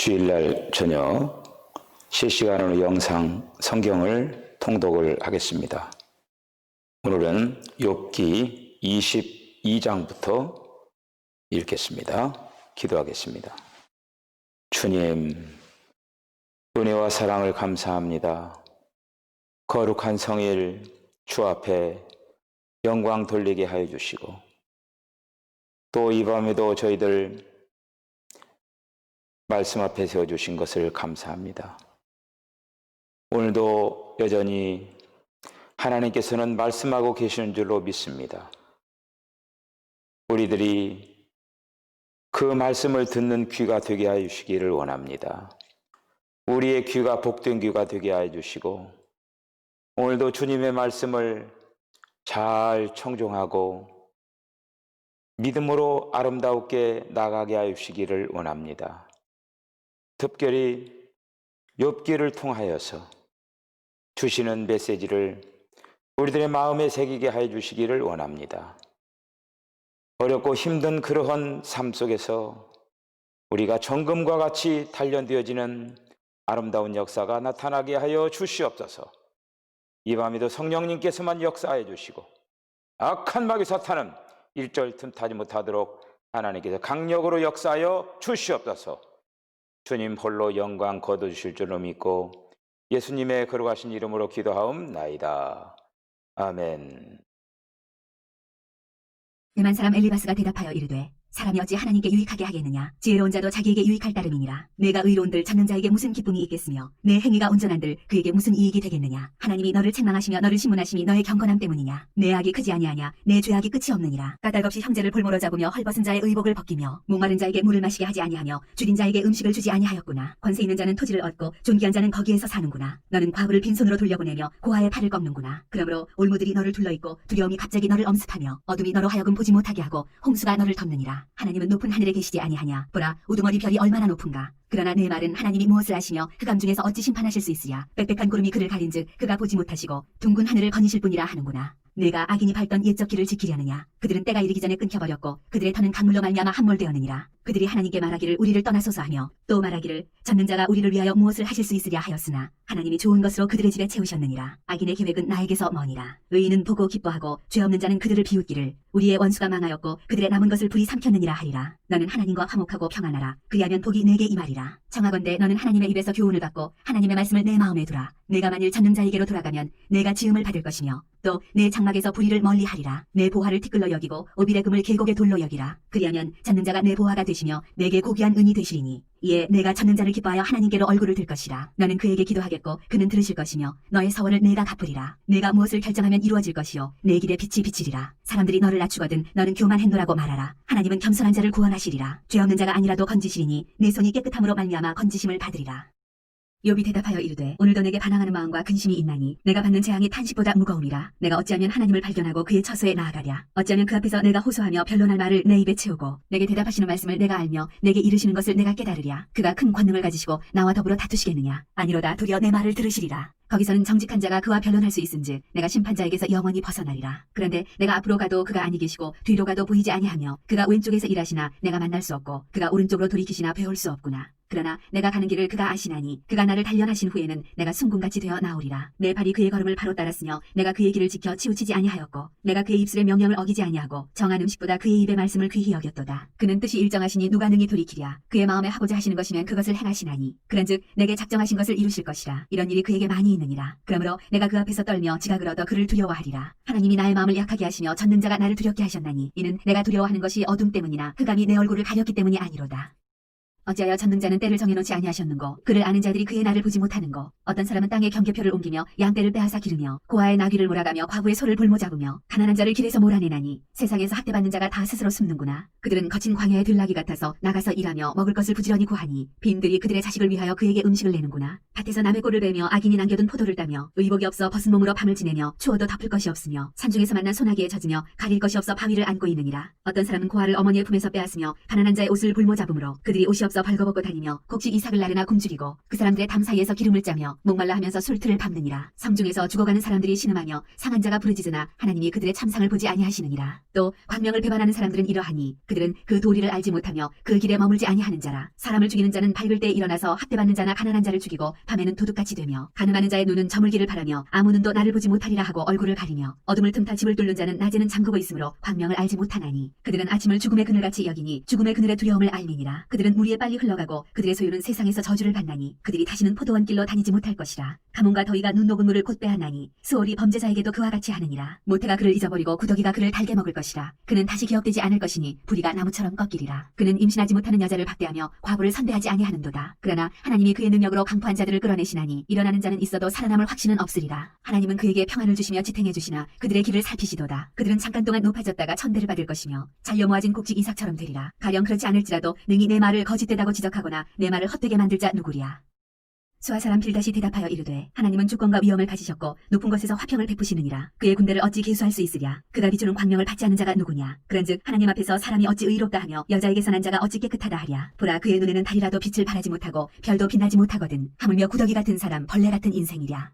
주일날 저녁 실시간으로 영상 성경을 통독을 하겠습니다. 오늘은 욥기 22장부터 읽겠습니다. 기도하겠습니다. 주님, 은혜와 사랑을 감사합니다. 거룩한 성일 주 앞에 영광 돌리게 하여 주시고, 또 이 밤에도 저희들 말씀 앞에 세워주신 것을 감사합니다. 오늘도 여전히 하나님께서는 말씀하고 계시는 줄로 믿습니다. 우리들이 그 말씀을 듣는 귀가 되게 하여 주시기를 원합니다. 우리의 귀가 복된 귀가 되게 하여 주시고, 오늘도 주님의 말씀을 잘 청종하고 믿음으로 아름답게 나가게 하여 주시기를 원합니다. 특별히 욥기를 통하여서 주시는 메시지를 우리들의 마음에 새기게 하여 주시기를 원합니다. 어렵고 힘든 그러한 삶 속에서 우리가 정금과 같이 단련되어지는 아름다운 역사가 나타나게 하여 주시옵소서. 이 밤에도 성령님께서만 역사하여 주시고, 악한 마귀 사탄은 일절 틈타지 못하도록 하나님께서 강력으로 역사하여 주시옵소서. 주님 홀로 영광 거두실 줄로 믿고 예수님의 거룩하신 이름으로 기도하옵나이다. 아멘. 음한 사람 엘리바스가 대답하여 이르되, 사람이 어찌 하나님께 유익하게 하겠느냐? 지혜로운 자도 자기에게 유익할 따름이니라. 내가 의로운들 찾는 자에게 무슨 기쁨이 있겠으며 내 행위가 온전한들 그에게 무슨 이익이 되겠느냐? 하나님이 너를 책망하시며 너를 심문하심이 너의 경건함 때문이냐? 내 악이 크지 아니하냐? 내 죄악이 끝이 없느니라. 까닭없이 형제를 볼모로 잡으며 헐벗은 자의 의복을 벗기며 목마른 자에게 물을 마시게 하지 아니하며 줄인 자에게 음식을 주지 아니하였구나. 권세 있는 자는 토지를 얻고 존귀한 자는 거기에서 사는구나. 너는 과부를 빈손으로 돌려보내며 고아의 팔을 꺾는구나. 그러므로 올무들이 너를 둘러있고 두려움이 갑자기 너를 엄습하며 어둠이 너로 하여금 보지 못하게 하고 홍수가 너를 덮느니라. 하나님은 높은 하늘에 계시지 아니하냐? 보라, 우두머리 별이 얼마나 높은가? 그러나 내 말은 하나님이 무엇을 하시며 흑암 중에서 어찌 심판하실 수 있으랴? 빽빽한 구름이 그를 가린즉 그가 보지 못하시고 둥근 하늘을 거니실 뿐이라 하는구나. 내가 악인이 밟던 옛적 길을 지키려느냐? 그들은 때가 이르기 전에 끊겨버렸고 그들의 터는 강물로 말미암아 함몰되었느니라. 그들이 하나님께 말하기를 우리를 떠나소서 하며 또 말하기를 전능자가 우리를 위하여 무엇을 하실 수 있으랴 하였으나 하나님이 좋은 것으로 그들의 집에 채우셨느니라. 악인의 계획은 나에게서 머니라. 의인은 보고 기뻐하고 죄 없는 자는 그들을 비웃기를 우리의 원수가 망하였고 그들의 남은 것을 불이 삼켰느니라 하리라. 너는 하나님과 화목하고 평안하라. 그리하면 복이 내게 임하리라. 청하건대 너는 하나님의 입에서 교훈을 받고 하나님의 말씀을 내 마음에 두라. 내가 만일 전능자에게로 돌아가면 내가 지음을 받을 것이며 또 내 장막에서 불의를 멀리하리라. 내 보화를 티끌로 여기고 오빌의 금을 계곡의 돌로 여기라. 그리하면 전능자가 내 보화가 되시며 내게 고귀한 은이 되시리니 이에 내가 전능자를 기뻐하여 하나님께로 얼굴을 들 것이라. 너는 그에게 기도하겠고 그는 들으실 것이며 너의 서원을 내가 갚으리라. 내가 무엇을 결정하면 이루어질 것이요 내 길에 빛이 비치리라. 사람들이 너를 낮추거든 너는 교만했노라고 말하라. 하나님은 겸손한 자를 구원하시리라. 죄 없는 자가 아니라도 건지시리니 내 손이 깨끗함으로 말미암아 건지심을 받으리라. 욥이 대답하여 이르되, 오늘도 내게 반항하는 마음과 근심이 있나니 내가 받는 재앙이 탄식보다 무거움이라. 내가 어찌하면 하나님을 발견하고 그의 처소에 나아가랴? 어찌하면 그 앞에서 내가 호소하며 변론할 말을 내 입에 채우고 내게 대답하시는 말씀을 내가 알며 내게 이르시는 것을 내가 깨달으랴? 그가 큰 권능을 가지시고 나와 더불어 다투시겠느냐? 아니로다, 도리어 내 말을 들으시리라. 거기서는 정직한 자가 그와 변론할 수 있은즉 내가 심판자에게서 영원히 벗어나리라. 그런데 내가 앞으로 가도 그가 아니 계시고 뒤로 가도 보이지 아니하며 그가 왼쪽에서 일하시나 내가 만날 수 없고 그가 오른쪽으로 돌이키시나 배울 수 없구나. 그러나 내가 가는 길을 그가 아시나니 그가 나를 단련하신 후에는 내가 순금같이 되어 나오리라. 내 발이 그의 걸음을 바로 따랐으며 내가 그의 길을 지켜 치우치지 아니하였고 내가 그의 입술의 명령을 어기지 아니하고 정한 음식보다 그의 입의 말씀을 귀히 여겼도다. 그는 뜻이 일정하시니 누가 능히 돌이키랴? 그의 마음에 하고자 하시는 것이면 그것을 행하시나니 그런즉 내게 작정하신 것을 이루실 것이라. 이런 일이 그에게 많이 있느니라. 그러므로 내가 그 앞에서 떨며 지각을 얻어 그를 두려워하리라. 하나님이 나의 마음을 약하게 하시며 전능자가 나를 두렵게 하셨나니 이는 내가 두려워하는 것이 어둠 때문이나 흑암이 내 얼굴을 가렸기 때문이 아니로다. 어찌하여 전능자는 때를 정해놓지 아니하셨는고 그를 아는 자들이 그의 날을 보지 못하는고 어떤 사람은 땅에 경계표를 옮기며 양떼를 빼앗아 기르며 고아의 나귀를 몰아가며 과부의 소를 볼모 잡으며 가난한 자를 길에서 몰아내나니 세상에서 학대받는 자가 다 스스로 숨는구나. 그들은 거친 광야의 들나귀 같아서 나가서 일하며 먹을 것을 부지런히 구하니 빈들이 그들의 자식을 위하여 그에게 음식을 내는구나. 밭에서 남의 꼴을 베며 악인이 남겨둔 포도를 따며 의복이 없어 벗은 몸으로 밤을 지내며 추워도 덮을 것이 없으며 산중에서 만난 소나기에 젖으며 가릴 것이 없어 바위를 안고 있느니라. 어떤 사람은 고아를 어머니의 품에서 빼앗으며 가난한 자의 옷을 볼모 잡음으로 그들이 옷이 없어 벌거벗고 다니며 곡식 이삭을 나르나 굶주리고 그 사람들의 담 사이에서 기름을 짜며 목말라 하면서 술틀을 밟느니라. 성중에서 죽어가는 사람들이 신음하며 상한 자가 부르짖으나 하나님이 그들의 참상을 보지 아니하시느니라. 또 광명을 배반하는 사람들은 이러하니 그들은 그 도리를 알지 못하며 그 길에 머물지 아니하는 자라. 사람을 죽이는 자는 밝을 때 일어나서 학대받는 자나 가난한 자를 죽이고 밤에는 도둑같이 되며 가늠하는 자의 눈은 저물기를 바라며 아무 눈도 나를 보지 못하리라 하고 얼굴을 가리며 어둠을 틈타 집을 뚫는 자는 낮에는 잠그고 있으므로 광명을 알지 못하나니 그들은 아침을 죽음의 그늘같이 여기니 죽음의 그늘의 두려움을 알미니라. 그들은 무리에 빨리 흘러가고 그들의 소유는 세상에서 저주를 받나니 그들이 다시는 포도원 길로 다니지 못할 것이라. 가뭄과 더위가 눈 녹은 물을 곧 빼앗나니 수월이 범죄자에게도 그와 같이 하느니라. 모태가 그를 잊어버리고 구더기가 그를 달게 먹을 것이라. 그는 다시 기억되지 않을 것이니 부리가 나무처럼 꺾이리라. 그는 임신하지 못하는 여자를 박대하며 과부를 선대하지 아니하는도다. 그러나 하나님이 그의 능력으로 강포한 자들을 끌어내시나니 일어나는 자는 있어도 살아남을 확신은 없으리라. 하나님은 그에게 평안을 주시며 지탱해 주시나 그들의 길을 살피시도다. 그들은 잠깐 동안 높아졌다가 천대를 받을 것이며 잘려 모아진 곡식 이삭처럼 되리라. 가령 그렇지 않을지라도 능히 내 말을 거짓되다고 지적하거나 내 말을 헛되게 만들 자 누구리야. 수아 사람 빌닷이 대답하여 이르되 하나님은 주권과 위엄을 가지셨고 높은 곳에서 화평을 베푸시느니라. 그의 군대를 어찌 계수할 수 있으랴. 그가 비추는 광명을 받지 않는 자가 누구냐. 그런즉 하나님 앞에서 사람이 어찌 의롭다 하며 여자에게서 난 자가 어찌 깨끗하다 하랴. 보라 그의 눈에는 달이라도 빛을 발하지 못하고 별도 빛나지 못하거든. 하물며 구더기 같은 사람 벌레 같은 인생이랴.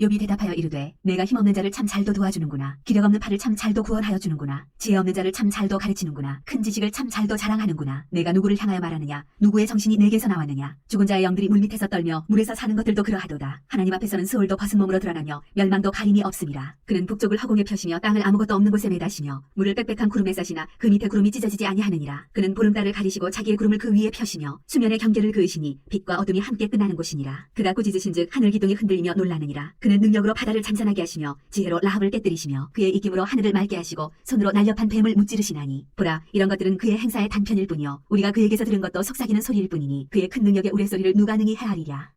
욥이 대답하여 이르되 내가 힘없는 자를 참 잘도 도와주는구나. 기력 없는 팔을 참 잘도 구원하여 주는구나. 지혜 없는 자를 참 잘도 가르치는구나. 큰 지식을 참 잘도 자랑하는구나. 내가 누구를 향하여 말하느냐. 누구의 정신이 내게서 나왔느냐. 죽은 자의 영들이 물밑에서 떨며 물에서 사는 것들도 그러하도다. 하나님 앞에서는 스올도 벗은 몸으로 드러나며 멸망도 가림이 없음이라. 그는 북쪽을 허공에 펴시며 땅을 아무것도 없는 곳에 매다시며 물을 빽빽한 구름에 싸시나 그 밑에 구름이 찢어지지 아니하느니라. 그는 보름달을 가리시고 자기의 구름을 그 위에 펴시며 수면의 경계를 그으시니 빛과 어둠이 함께 끝나는 곳이니라. 그가 꾸짖으신즉 하늘 기둥이 흔들리며 놀라느니라. 그는 능력으로 바다를 잔잔하게 하시며 지혜로 라합을 깨뜨리시며 그의 이김으로 하늘을 맑게 하시고 손으로 날렵한 뱀을 무찌르시나니 보라 이런 것들은 그의 행사의 단편일 뿐이요 우리가 그에게서 들은 것도 속삭이는 소리일 뿐이니 그의 큰 능력의 우레소리를 누가 능히 헤아리랴.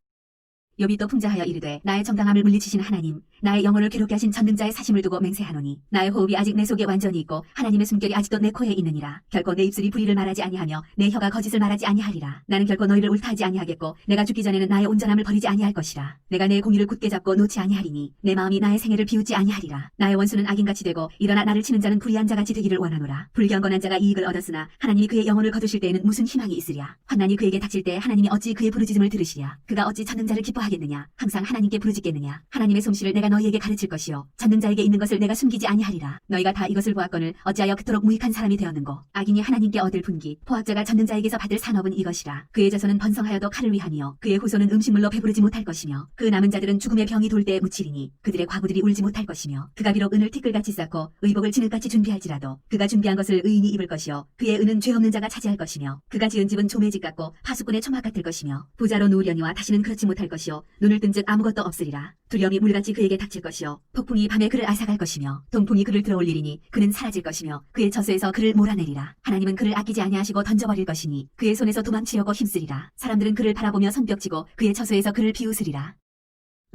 욥이 또 풍자하여 이르되 나의 정당함을 물리치신 하나님 나의 영혼을 괴롭게 하신 전능자의 사심을 두고 맹세하노니 나의 호흡이 아직 내 속에 완전히 있고 하나님의 숨결이 아직도 내 코에 있느니라. 결코 내 입술이 불의를 말하지 아니하며 내 혀가 거짓을 말하지 아니하리라. 나는 결코 너희를 옳다하지 아니하겠고 내가 죽기 전에는 나의 온전함을 버리지 아니할 것이라. 내가 내 공의를 굳게 잡고 놓지 아니하리니 내 마음이 나의 생애를 비웃지 아니하리라. 나의 원수는 악인같이 되고 일어나 나를 치는 자는 불의한 자같이 되기를 원하노라. 불경건한 자가 이익을 얻었으나 하나님이 그의 영혼을 거두실 때에는 무슨 희망이 있으랴. 환난이 그에게 닥칠 때 하나님이 어찌 그의 부르짖음을 들으시랴. 그가 어찌 전능자를 기뻐하겠느냐. 항상 하나님께 부르짖겠느냐. 하나님의 솜씨를 내가 너희에게 가르칠 것이요 전능자에게 있는 것을 내가 숨기지 아니하리라. 너희가 다 이것을 보았거늘 어찌하여 그토록 무익한 사람이 되었는고. 악인이 하나님께 얻을 분기 포악자가 전능자에게서 받을 산업은 이것이라. 그의 자손은 번성하여도 칼을 위하니요 그의 후손은 음식물로 배부르지 못할 것이며 그 남은 자들은 죽음의 병이 돌 때에 묻히리니 그들의 과부들이 울지 못할 것이며 그가 비록 은을 티끌같이 쌓고 의복을 진흙같이 준비할지라도 그가 준비한 것을 의인이 입을 것이요 그의 은은 죄 없는 자가 차지할 것이며 그가 지은 집은 조매집 같고 파수꾼의 초막 같을 것이며 부자로 누우려니와 다시는 그렇지 못할 것이요 눈을 뜬즉 아무것도 없으리라. 두려움이 물같이 그에게 닥칠 것이요 폭풍이 밤에 그를 앗아갈 것이며 동풍이 그를 들어올리리니 그는 사라질 것이며 그의 저수에서 그를 몰아내리라. 하나님은 그를 아끼지 아니하시고 던져버릴 것이니 그의 손에서 도망치려고 힘쓰리라. 사람들은 그를 바라보며 손뼉치고 그의 저수에서 그를 비웃으리라.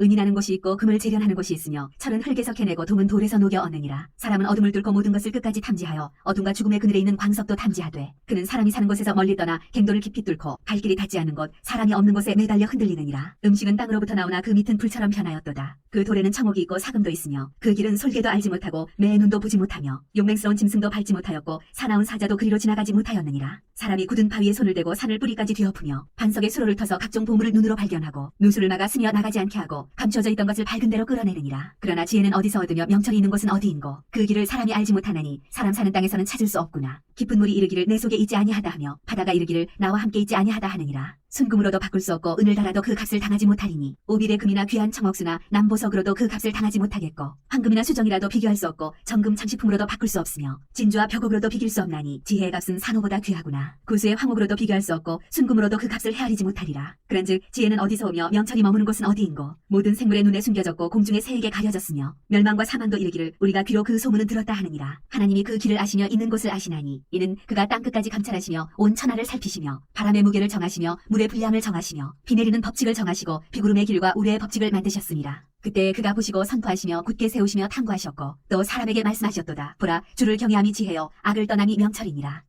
은이 나는 곳이 있고 금을 재련하는 곳이 있으며 철은 흙에서 캐내고 동은 돌에서 녹여 얻느니라. 사람은 어둠을 뚫고 모든 것을 끝까지 탐지하여 어둠과 죽음의 그늘에 있는 광석도 탐지하되 그는 사람이 사는 곳에서 멀리 떠나 갱도를 깊이 뚫고 갈 길이 닿지 않는 곳 사람이 없는 곳에 매달려 흔들리느니라. 음식은 땅으로부터 나오나 그 밑은 불처럼 변하였도다. 그 돌에는 청옥이 있고 사금도 있으며 그 길은 솔개도 알지 못하고 매의 눈도 보지 못하며 용맹스러운 짐승도 밟지 못하였고 사나운 사자도 그리로 지나가지 못하였느니라. 사람이 굳은 바위에 손을 대고 산을 뿌리까지 뒤엎으며 반석에 수로를 터서 각종 보물을 눈으로 발견하고 누수를 막아 스며 나가지 않게 하고 감춰져 있던 것을 밝은 대로 끌어내느니라. 그러나 지혜는 어디서 얻으며 명철이 있는 곳은 어디인고 그 길을 사람이 알지 못하나니 사람 사는 땅에서는 찾을 수 없구나. 깊은 물이 이르기를 내 속에 있지 아니하다 하며 바다가 이르기를 나와 함께 있지 아니하다 하느니라. 순금으로도 바꿀 수 없고 은을 달아도 그 값을 당하지 못하리니 오빌의 금이나 귀한 청옥수나 남보석으로도 그 값을 당하지 못하겠고 황금이나 수정이라도 비교할 수 없고 정금 장식품으로도 바꿀 수 없으며 진주와 벽옥으로도 비길 수 없나니 지혜의 값은 산호보다 귀하구나. 구수의 황옥으로도 비교할 수 없고 순금으로도 그 값을 헤아리지 못하리라. 그런즉 지혜는 어디서 오며 명철이 머무는 곳은 어디인고 모든 생물의 눈에 숨겨졌고 공중의 새에게 가려졌으며 멸망과 사망도 이르기를 우리가 귀로 그 소문은 들었다 하느니라. 하나님이 그 길을 아시며 있는 곳을 아시나니 이는 그가 땅끝까지 감찰하시며 온 천하를 살피시며 바람의 무게를 정하시며 물의 분량을 정하시며 비 내리는 법칙을 정하시고 비구름의 길과 우레의 법칙을 만드셨습니다. 그때 그가 보시고 선포하시며 굳게 세우시며 탐구하셨고 또 사람에게 말씀하셨도다. 보라 주를 경외함이 지혜요 악을 떠남이 명철이니라.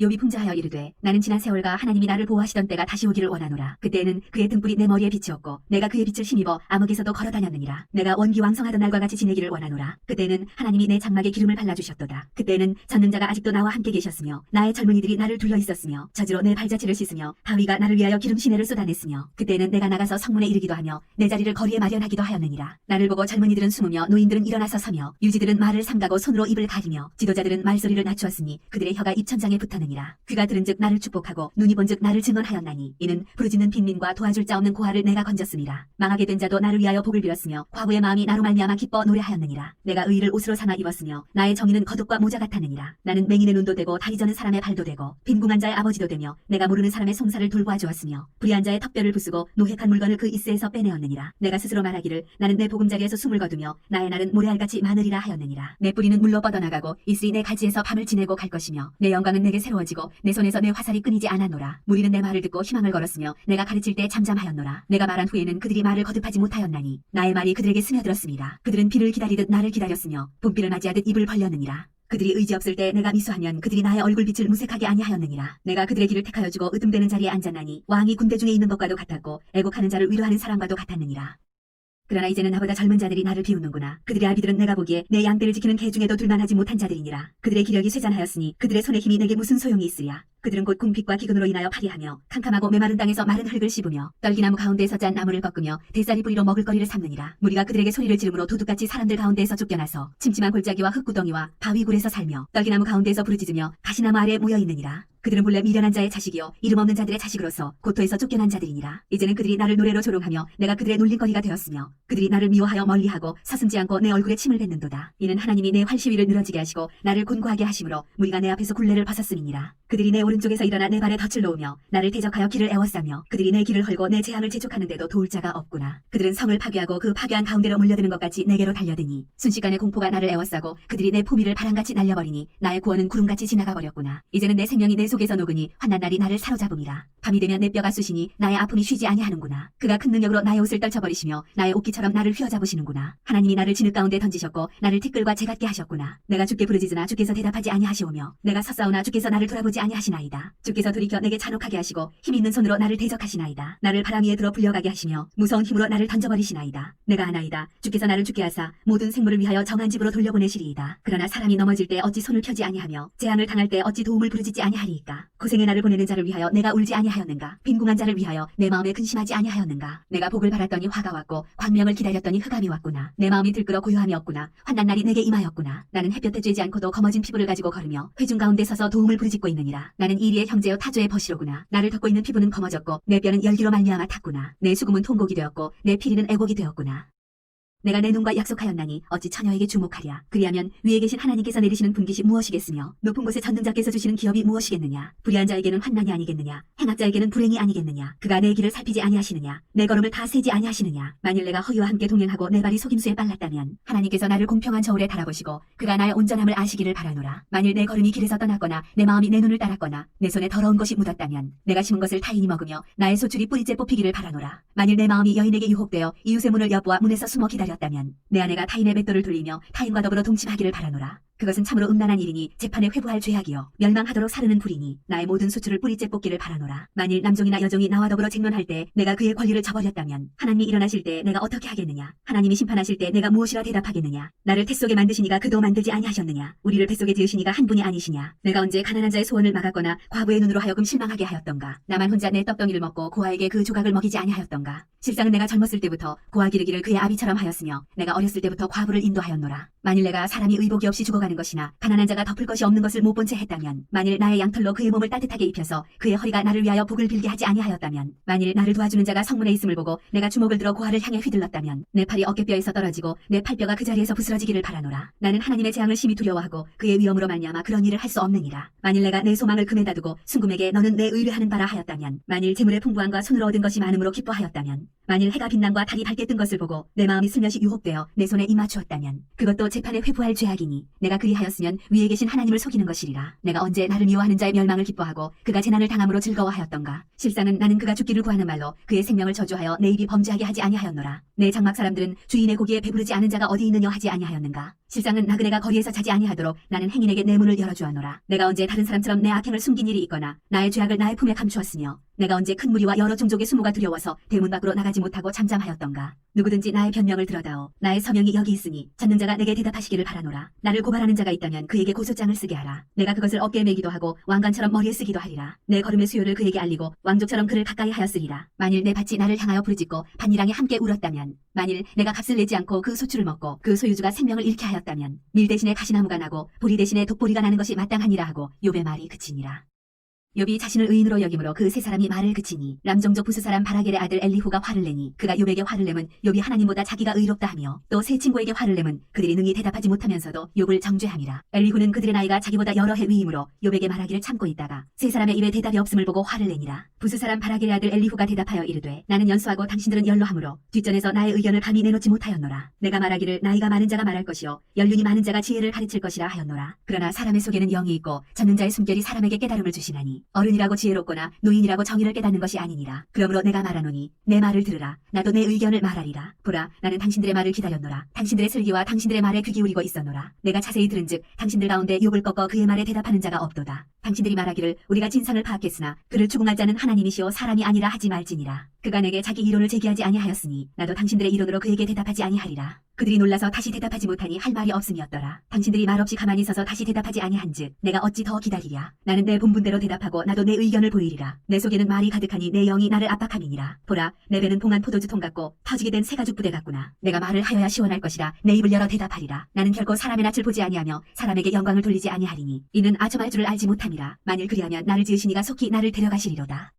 욥이 풍자하여 이르되 나는 지난 세월과 하나님이 나를 보호하시던 때가 다시 오기를 원하노라. 그때에는 그의 등불이 내 머리에 빛이었고 내가 그의 빛을 힘입어 암흑에서도 걸어다녔느니라. 내가 원기왕성하던 날과 같이 지내기를 원하노라. 그때에는 하나님이 내 장막에 기름을 발라주셨도다. 그때에는 전능자가 아직도 나와 함께 계셨으며 나의 젊은이들이 나를 둘러 있었으며 저주로 내 발자취를 씻으며 다위가 나를 위하여 기름 시내를 쏟아냈으며 그때에는 내가 나가서 성문에 이르기도 하며 내 자리를 거리에 마련하기도 하였느니라. 나를 보고 젊은이들은 숨으며 노인들은 일어나서 서며 유지들은 말을 삼가고 손으로 입을 가리며 지도자들은 말소리를 낮추었으니 그들의 혀가 입천장에 붙었느니라. 귀가 들은즉 나를 축복하고 눈이 본즉 나를 증언하였나니 이는 부르짖는 빈민과 도와줄 자 없는 고아를 내가 건졌음이라. 망하게 된 자도 나를 위하여 복을 빌었으며 과부의 마음이 나로 말미암아 기뻐 노래하였느니라. 내가 의를 옷으로 삼아 입었으며 나의 정의는 겉옷과 모자 같았느니라. 나는 맹인의 눈도 되고 다리 저는 사람의 발도 되고 빈궁한 자의 아버지도 되며 내가 모르는 사람의 송사를 돌보아 주었으며 불의한 자의 턱뼈를 부수고 노획한 물건을 그 이스에서 빼내었느니라. 내가 스스로 말하기를 나는 내 보금자리에서 숨을 거두며 나의 날은 모래알같이 많으리라 하였느니라. 내 뿌리는 물로 뻗어나가고 이슬이 내 가지에서 밤을 지내고 갈 것이며 내 영광은 내게 새로워지고 내 손에서 내 화살이 끊이지 않았노라. 무리는 내 말을 듣고 희망을 걸었으며 내가 가르칠 때 잠잠하였노라. 내가 말한 후에는 그들이 말을 거듭하지 못하였나니 나의 말이 그들에게 스며들었습니다. 그들은 비를 기다리듯 나를 기다렸으며 봄비를 맞이하듯 입을 벌렸느니라. 그들이 의지 없을 때 내가 미수하면 그들이 나의 얼굴빛을 무색하게 아니하였느니라. 내가 그들의 길을 택하여 주고 으뜸되는 자리에 앉았나니 왕이 군대 중에 있는 것과도 같았고 애곡하는 자를 위로하는 사람과도 같았느니라. 그러나 이제는 나보다 젊은 자들이 나를 비웃는구나. 그들의 아비들은 내가 보기에 내 양떼를 지키는 개 중에도 둘만하지 못한 자들이니라. 그들의 기력이 쇠잔하였으니 그들의 손의 힘이 내게 무슨 소용이 있으랴. 그들은 곧 궁핍과 기근으로 인하여 파리하며 캄캄하고 메마른 땅에서 마른 흙을 씹으며 떨기나무 가운데에서 짠 나무를 꺾으며 대쌀이 뿌리로 먹을 거리를 삼느니라. 무리가 그들에게 소리를 지르므로 도둑같이 사람들 가운데에서 쫓겨나서 침침한 골짜기와 흙구덩이와 바위굴에서 살며 떨기나무 가운데에서 부르짖으며 가시나무 아래에 모여 있느니라. 그들은 본래 미련한 자의 자식이요 이름 없는 자들의 자식으로서 고토에서 쫓겨난 자들이니라. 이제는 그들이 나를 노래로 조롱하며 내가 그들의 놀림거리가 되었으며 그들이 나를 미워하여 멀리하고 서슴지 않고 내 얼굴에 침을 뱉는도다. 이는 하나님이 내 활시위를 늘어지게 하시고 나를 곤고하게 하심으로 무리가 내 앞에서 굴레를 벗었음이니라. 그들이 내 오른쪽에서 일어나 내 발에 덫을 놓으며 나를 대적하여 길을 애워싸며 그들이 내 길을 헐고 내 재앙을 재촉하는데도 도울 자가 없구나. 그들은 성을 파괴하고 그 파괴한 가운데로 몰려드는 것 같이 내게로 달려드니 순식간에 공포가 나를 애워싸고 그들이 내 포미를 바람같이 날려버리니 나의 구원은 구름같이 지나가 버렸구나. 이제는 내 생명이 내 속에서 녹으니 환난 날이 나를 사로잡음이라. 밤이 되면 내 뼈가 쑤시니 나의 아픔이 쉬지 아니하는구나. 그가 큰 능력으로 나의 옷을 떨쳐버리시며 나의 옷깃처럼 나를 휘어잡으시는구나. 하나님이 나를 진흙 가운데 던지셨고 나를 티끌과 재 같게 하셨구나. 내가 주께 부르짖으나 주께서 대답하지 아니하시오며 내가 섰사오나 주께서 나를 돌아보지 아니하시나이다. 주께서 돌이켜 내게 잔혹하게 하시고 힘 있는 손으로 나를 대적하시나이다. 나를 바람 위에 들어 불려가게 하시며 무서운 힘으로 나를 던져버리시나이다. 내가 아나이다. 주께서 나를 죽게 하사 모든 생물을 위하여 정한 집으로 돌려보내시리이다. 그러나 사람이 넘어질 때 어찌 손을 펴지 아니하며 재앙을 당할 때 어찌 도움을 부르짖지 아니하리이까. 고생의 나를 보내는 자를 위하여 내가 울지 아니하였는가. 빈궁한 자를 위하여 내 마음에 근심하지 아니하였는가. 내가 복을 바랐더니 화가 왔고 광명을 기다렸더니 흑암이 왔구나. 내 마음이 들끓어 고요함이 없구나. 환난 날이 내게 임하였구나. 나는 햇볕에 쬐지 않고도 검어진 피부를 가지고 걸으며 회중 가운데 서서 도움을 부르짖고 있느니라. 나는 이리의 형제여 타조의 버시로구나. 나를 덮고 있는 피부는 검어졌고 내 뼈는 열기로 말미암아 탔구나. 내 수금은 통곡이 되었고 내 피리는 애곡이 되었구나. 내가 내 눈과 약속하였나니 어찌 처녀에게 주목하랴. 그리하면 위에 계신 하나님께서 내리시는 분깃이 무엇이겠으며 높은 곳에 전능자께서 주시는 기업이 무엇이겠느냐. 불의한 자에게는 환난이 아니겠느냐. 행악자에게는 불행이 아니겠느냐. 그가 내 길을 살피지 아니하시느냐. 내 걸음을 다 세지 아니하시느냐. 만일 내가 허위와 함께 동행하고 내 발이 속임수에 빨랐다면 하나님께서 나를 공평한 저울에 달아보시고 그가 나의 온전함을 아시기를 바라노라. 만일 내 걸음이 길에서 떠났거나 내 마음이 내 눈을 따랐거나 내 손에 더러운 것이 묻었다면 내가 심은 것을 타인이 먹으며 나의 소출이 뿌리째 뽑히기를 바라노라. 만일 내 마음이 여인에게 유혹되어 이웃의 문을 여보아 문에서 숨어 기다렸다면 내 아내가 타인의 맷돌을 돌리며 타인과 더불어 동침하기를 바라노라. 그것은 참으로 음란한 일이니 재판에 회부할 죄악이요 멸망하도록 사르는 불이니 나의 모든 수출을 뿌리째 뽑기를 바라노라. 만일 남종이나 여종이 나와 더불어 쟁론할 때 내가 그의 권리를 저버렸다면 하나님이 일어나실 때 내가 어떻게 하겠느냐. 하나님이 심판하실 때 내가 무엇이라 대답하겠느냐. 나를 뱃속에 만드시니가 그도 만들지 아니하셨느냐. 우리를 뱃속에 지으시니가 한 분이 아니시냐. 내가 언제 가난한 자의 소원을 막았거나 과부의 눈으로 하여금 실망하게 하였던가. 나만 혼자 내 떡덩이를 먹고 고아에게 그 조각을 먹이지 아니하였던가. 실상은 내가 젊었을 때부터 고아 기르기를 그의 아비처럼 하였으며 내가 어렸을 때부터 과부를 인도하였노라. 만일 내가 사람이 의복이 없이 죽어가는 것이나 가난한 자가 덮을 것이 없는 것을 못 본 채 했다면 만일 나의 양털로 그의 몸을 따뜻하게 입혀서 그의 허리가 나를 위하여 복을 빌게 하지 아니하였다면 만일 나를 도와주는 자가 성문에 있음을 보고 내가 주먹을 들어 고아를 향해 휘둘렀다면 내 팔이 어깨뼈에서 떨어지고 내 팔뼈가 그 자리에서 부스러지기를 바라노라. 나는 하나님의 재앙을 심히 두려워하고 그의 위엄으로 말미암아 그런 일을 할 수 없느니라. 만일 내가 내 소망을 금에다 두고 순금에게 너는 내 의뢰하는 바라 하였다면 만일 재물의 풍부함과 손으로 얻은 것이 많음으로 기뻐하였다면 만일 해가 빛남과 달이 밝게 뜬 것을 보고 내 마음이 슬며시 유혹되어 내 손에 입맞추었다면 그것도 재판에 회부할 죄악이니 내가 그리하였으면 위에 계신 하나님을 속이는 것이리라. 내가 언제 나를 미워하는 자의 멸망을 기뻐하고 그가 재난을 당함으로 즐거워하였던가. 실상은 나는 그가 죽기를 구하는 말로 그의 생명을 저주하여 내 입이 범죄하게 하지 아니하였노라. 내 장막 사람들은 주인의 고기에 배부르지 않은 자가 어디 있느냐 하지 아니하였는가. 실상은 나그네가 거리에서 자지 아니하도록 나는 행인에게 내 문을 열어주었노라. 내가 언제 다른 사람처럼 내 악행을 숨긴 일이 있거나 나의 죄악을 나의 품에 감추었으며 내가 언제 큰 무리와 여러 종족의 수모가 두려워서 대문 밖으로 나가지 못하고 잠잠하였던가. 누구든지 나의 변명을 들어다오. 나의 서명이 여기 있으니 전능자가 내게 대답하시기를 바라노라. 나를 고발하는 자가 있다면 그에게 고소장을 쓰게 하라. 내가 그것을 어깨에 매기도 하고 왕관처럼 머리에 쓰기도 하리라. 내 걸음의 수요를 그에게 알리고 왕족처럼 그를 가까이 하였으리라. 만일 내 밭이 나를 향하여 부르짖고 밭이랑이 함께 울었다면, 만일 내가 값을 내지 않고 그 소출을 먹고 그 소유주가 생명을 잃게 하였다면 밀 대신에 가시나무가 나고 보리 대신에 독보리가 나는 것이 마땅하니라 하고 욥의 말이 그치니라. 욥이 자신을 의인으로 여김으로 그 세 사람이 말을 그치니 람종족 부스 사람 바라겔의 아들 엘리후가 화를 내니 그가 욥에게 화를 내면 욥이 하나님보다 자기가 의롭다 하며 또 세 친구에게 화를 내면 그들이 능히 대답하지 못하면서도 욥을 정죄함이라. 엘리후는 그들의 나이가 자기보다 여러 해 위이므로 욥에게 말하기를 참고 있다가 세 사람의 입에 대답이 없음을 보고 화를 내니라. 부스 사람 바라겔의 아들 엘리후가 대답하여 이르되 나는 연소하고 당신들은 연로하므로 뒷전에서 나의 의견을 감히 내놓지 못하였노라. 내가 말하기를 나이가 많은 자가 말할 것이요 연륜이 많은 자가 지혜를 가르칠 것이라 하였노라. 그러나 사람의 속에는 영이 있고 전능자의 숨결이 사람에게 깨달음을 주시나니 어른이라고 지혜롭거나 노인이라고 정의를 깨닫는 것이 아니니라. 그러므로 내가 말하노니 내 말을 들으라. 나도 내 의견을 말하리라. 보라, 나는 당신들의 말을 기다렸노라. 당신들의 슬기와 당신들의 말에 귀 기울이고 있었노라. 내가 자세히 들은즉 당신들 가운데 욥을 꺾어 그의 말에 대답하는 자가 없도다. 당신들이 말하기를 우리가 진상을 파악했으나 그를 추궁할 자는 하나님이시오 사람이 아니라 하지 말지니라. 그가 내게 자기 이론을 제기하지 아니하였으니 나도 당신들의 이론으로 그에게 대답하지 아니하리라. 그들이 놀라서 다시 대답하지 못하니 할 말이 없음이었더라. 당신들이 말없이 가만히 서서 다시 대답하지 아니한즉 내가 어찌 더 기다리랴. 나는 내 본분대로 대답하고 나도 내 의견을 보이리라. 내 속에는 말이 가득하니 내 영이 나를 압박함이니라. 보라, 내 배는 봉한 포도주통 같고 터지게 된 새가죽 부대 같구나. 내가 말을 하여야 시원할 것이라. 내 입을 열어 대답하리라. 나는 결코 사람의 낯을 보지 아니하며 사람에게 영광을 돌리지 아니하리니 이는 아첨할 줄을 알지 못함이라. 만일 그리하면 나를 지으신 이가 속히 나를 데려가시리로다.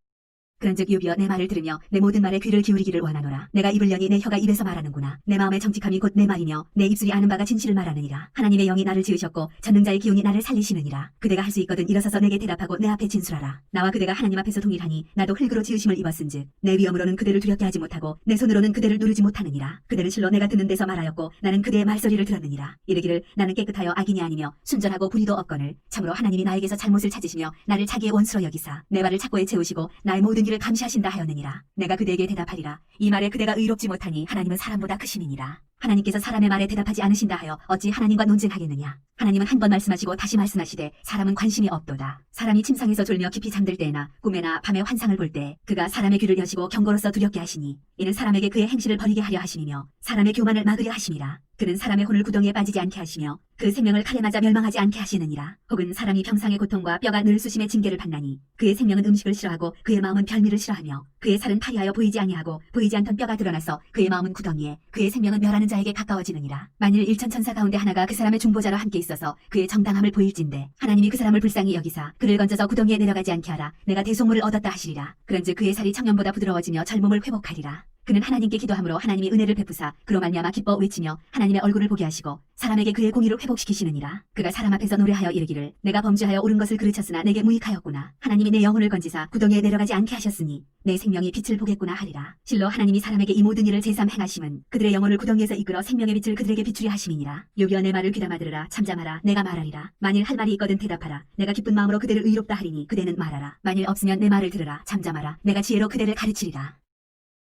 그런즉 욥이여 내 말을 들으며 내 모든 말에 귀를 기울이기를 원하노라. 내가 입을 여니 내 혀가 입에서 말하는구나. 내 마음의 정직함이 곧 내 말이며 내 입술이 아는 바가 진실을 말하느니라. 하나님의 영이 나를 지으셨고 전능자의 기운이 나를 살리시느니라. 그대가 할 수 있거든 일어서서 내게 대답하고 내 앞에 진술하라. 나와 그대가 하나님 앞에서 동일하니 나도 흙으로 지으심을 입었은즉 내 위엄으로는 그대를 두렵게 하지 못하고 내 손으로는 그대를 누르지 못하느니라. 그대는 실로 내가 듣는 데서 말하였고 나는 그대의 말소리를 들었느니라. 이르기를 나는 깨끗하여 악인이 아니며 순전하고 불의도 없거늘 참으로 하나님이 나에게서 잘못을 찾으시며 나를 자기의 원수로 여기사 내 발을 착고에 채우시고 나의 모든 일을 감시하신다 하였느니라. 내가 그대에게 대답하리라. 이 말에 그대가 의롭지 못하니 하나님은 사람보다 크심이니라. 하나님께서 사람의 말에 대답하지 않으신다 하여 어찌 하나님과 논쟁하겠느냐. 하나님은 한 번 말씀하시고 다시 말씀하시되 사람은 관심이 없도다. 사람이 침상에서 졸며 깊이 잠들 때나 꿈에나 밤에 환상을 볼 때 그가 사람의 귀를 여시고 경고로서 두렵게 하시니 이는 사람에게 그의 행실을 버리게 하려 하심이며 사람의 교만을 막으려 하심이라. 그는 사람의 혼을 구덩이에 빠지지 않게 하시며 그 생명을 칼에 맞아 멸망하지 않게 하시느니라. 혹은 사람이 병상의 고통과 뼈가 늘 쑤심의 징계를 받나니 그의 생명은 음식을 싫어하고 그의 마음은 별미를 싫어하며 그의 살은 파리하여 보이지 아니하고 보이지 않던 뼈가 드러나서 그의 마음은 구덩이에 그의 생명은 멸하는 자에게 가까워지느니라. 만일 일천천사 가운데 하나가 그 사람의 중보자로 함께 있어서 그의 정당함을 보일진대 하나님이 그 사람을 불쌍히 여기사 그를 건져서 구덩이에 내려가지 않게 하라. 내가 대속물을 얻었다 하시리라. 그런즉 그의 살이 청년보다 부드러워지며 젊음을 회복하리라. 그는 하나님께 기도함으로 하나님이 은혜를 베푸사 그로 말미암아 기뻐 외치며 하나님의 얼굴을 보게 하시고 사람에게 그의 공의를 회복시키시느니라. 그가 사람 앞에서 노래하여 이르기를 내가 범죄하여 옳은 것을 그르쳤으나 내게 무익하였구나. 하나님이 내 영혼을 건지사 구덩이에 내려가지 않게 하셨으니 내 생명이 빛을 보겠구나 하리라. 실로 하나님이 사람에게 이 모든 일을 제삼 행하심은 그들의 영혼을 구덩이에서 이끌어 생명의 빛을 그들에게 비추려 하심이니라. 욥이여 내 말을 귀담아 들으라. 잠잠하라. 내가 말하리라. 만일 할 말이 있거든 대답하라. 내가 기쁜 마음으로 그대를 의롭다 하리니 그대는 말하라. 만일 없으면 내 말을 들으라. 잠잠하라. 내가 지혜로 그대를 가르치리라.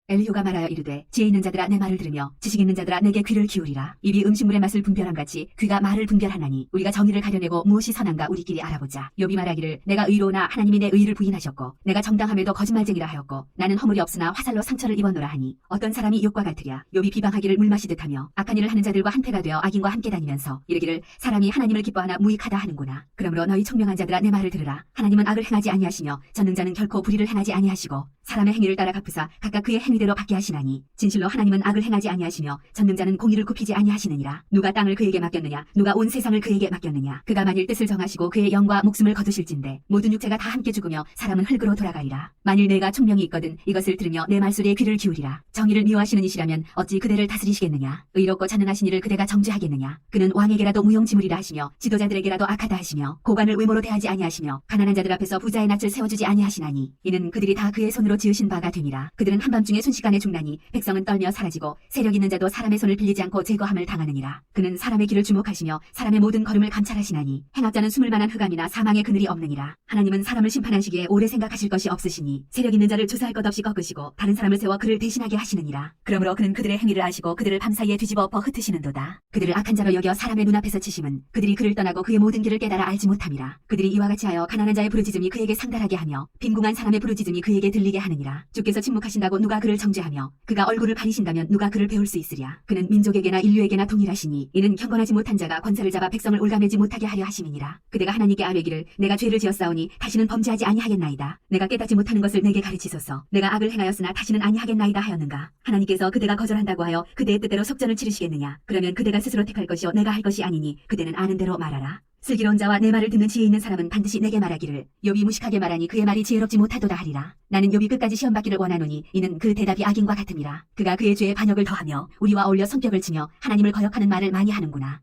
엘리후가 말하여 이르되 지혜 있는 자들아 내 말을 들으며 지식 있는 자들아 내게 귀를 기울이라. 입이 음식물의 맛을 분별함같이 귀가 말을 분별하나니 우리가 정의를 가려내고 무엇이 선한가 우리끼리 알아보자. 욥이 말하기를 내가 의로우나 하나님이 내 의를 부인하셨고 내가 정당함에도 거짓말쟁이라 하였고 나는 허물이 없으나 화살로 상처를 입었노라 하니 어떤 사람이 욥과 같으랴. 욥이 비방하기를 물마시듯 하며 악한 일을 하는 자들과 한패가 되어 악인과 함께 다니면서 이르기를 사람이 하나님을 기뻐하나 무익하다 하는구나. 그러므로 너희 총명한 자들아 내 말을 들으라. 하나님은 악을 행하지 아니하시며 전능자는 결코 불의를 행하지 아니하시고 사람의 행위를 따라 갚으사 각각 그의 행위대로 받게 하시나니 진실로 하나님은 악을 행하지 아니하시며 전능자는 공의를 굽히지 아니하시느니라. 누가 땅을 그에게 맡겼느냐 누가 온 세상을 그에게 맡겼느냐. 그가 만일 뜻을 정하시고 그의 영과 목숨을 거두실진대 모든 육체가 다 함께 죽으며 사람은 흙으로 돌아가리라. 만일 내가 총명이 있거든 이것을 들으며 내 말소리에 귀를 기울이라. 정의를 미워하시는 이시라면 어찌 그대를 다스리시겠느냐. 의롭고 전능하신 이를 그대가 정죄하겠느냐. 그는 왕에게라도 무용지물이라 하시며 지도자들에게라도 악하다 하시며 고관을 외모로 대하지 아니하시며 가난한 자들 앞에서 부자의 낯을 세워주지 아니하시나니 이는 그들이 다 그의 손으로 지으신 바가 되니라. 그들은 한밤중에 순식간에 죽나니 백성은 떨며 사라지고 세력 있는 자도 사람의 손을 빌리지 않고 제거함을 당하느니라. 그는 사람의 길을 주목하시며 사람의 모든 걸음을 감찰하시나니 행악자는 숨을 만한 흑암이나 사망의 그늘이 없느니라. 하나님은 사람을 심판하시기에 오래 생각하실 것이 없으시니 세력 있는 자를 조사할 것 없이 꺾으시고 다른 사람을 세워 그를 대신하게 하시느니라. 그러므로 그는 그들의 행위를 아시고 그들을 밤사이에 뒤집어 엎어 흩으시는도다. 그들을 악한 자로 여겨 사람의 눈앞에서 치심은 그들이 그를 떠나고 그의 모든 길을 깨달아 알지 못함이라. 그들이 이와 같이 하여 가난한 자의 부르짖음이 그에게 상달하게 하며 빈궁한 사람의 부르짖음이 그에게 들리게 하느니라. 주께서 침묵하신다고 누가 그를 정죄하며 그가 얼굴을 가리신다면 누가 그를 배울 수 있으랴. 그는 민족에게나 인류에게나 동일하시니 이는 경건하지 못한 자가 권세를 잡아 백성을 올가매지 못하게 하려 하심이니라. 그대가 하나님께 아뢰기를 내가 죄를 지었사오니 다시는 범죄하지 아니하겠나이다. 내가 깨닫지 못하는 것을 내게 가르치소서. 내가 악을 행하였으나 다시는 아니하겠나이다 하였는가. 하나님께서 그대가 거절한다고 하여 그대의 뜻대로 속전을 치르시겠느냐. 그러면 그대가 스스로 택할 것이요 내가 할 것이 아니니 그대는 아는 대로 말하라. 슬기로운 자와 내 말을 듣는 지혜 있는 사람은 반드시 내게 말하기를 욥이 무식하게 말하니 그의 말이 지혜롭지 못하도다 하리라. 나는 욥이 끝까지 시험받기를 원하노니 이는 그 대답이 악인과 같음이라. 그가 그의 죄에 반역을 더하며 우리와 어울려 손뼉을 치며 하나님을 거역하는 말을 많이 하는구나.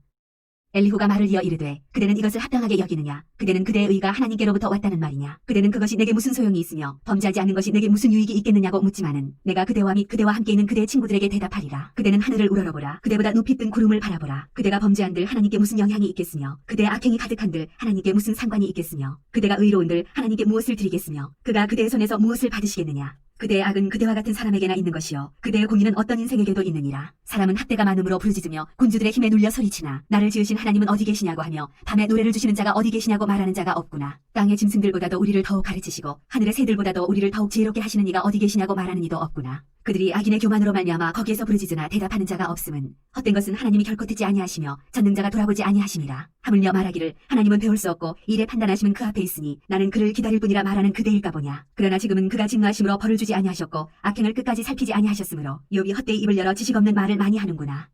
엘리후가 말을 이어 이르되 그대는 이것을 합당하게 여기느냐. 그대는 그대의 의가 하나님께로부터 왔다는 말이냐. 그대는 그것이 내게 무슨 소용이 있으며 범죄하지 않는 것이 내게 무슨 유익이 있겠느냐고 묻지만은 내가 그대와 및 그대와 함께 있는 그대의 친구들에게 대답하리라. 그대는 하늘을 우러러보라. 그대보다 높이 뜬 구름을 바라보라. 그대가 범죄한들 하나님께 무슨 영향이 있겠으며 그대의 악행이 가득한들 하나님께 무슨 상관이 있겠으며 그대가 의로운들 하나님께 무엇을 드리겠으며 그가 그대의 손에서 무엇을 받으시겠느냐. 그대의 악은 그대와 같은 사람에게나 있는 것이요 그대의 공의는 어떤 인생에게도 있느니라. 사람은 학대가 많음으로 부르짖으며 군주들의 힘에 눌려 소리치나 나를 지으신 하나님은 어디 계시냐고 하며 밤에 노래를 주시는 자가 어디 계시냐고 말하는 자가 없구나. 땅의 짐승들보다도 우리를 더욱 가르치시고 하늘의 새들보다도 우리를 더욱 지혜롭게 하시는 이가 어디 계시냐고 말하는 이도 없구나. 그들이 악인의 교만으로 말미암아 거기에서 부르짖으나 대답하는 자가 없음은 헛된 것은 하나님이 결코 듣지 아니하시며 전능자가 돌아보지 아니하심이라. 하물며 말하기를 하나님은 배울 수 없고 일에 판단하심은 그 앞에 있으니 나는 그를 기다릴 뿐이라 말하는 그대일까 보냐. 그러나 지금은 그가 진노하심으로 벌을 주지 아니하셨고 악행을 끝까지 살피지 아니하셨으므로 욥이 헛되이 입을 열어 지식 없는 말을 많이 하는구나.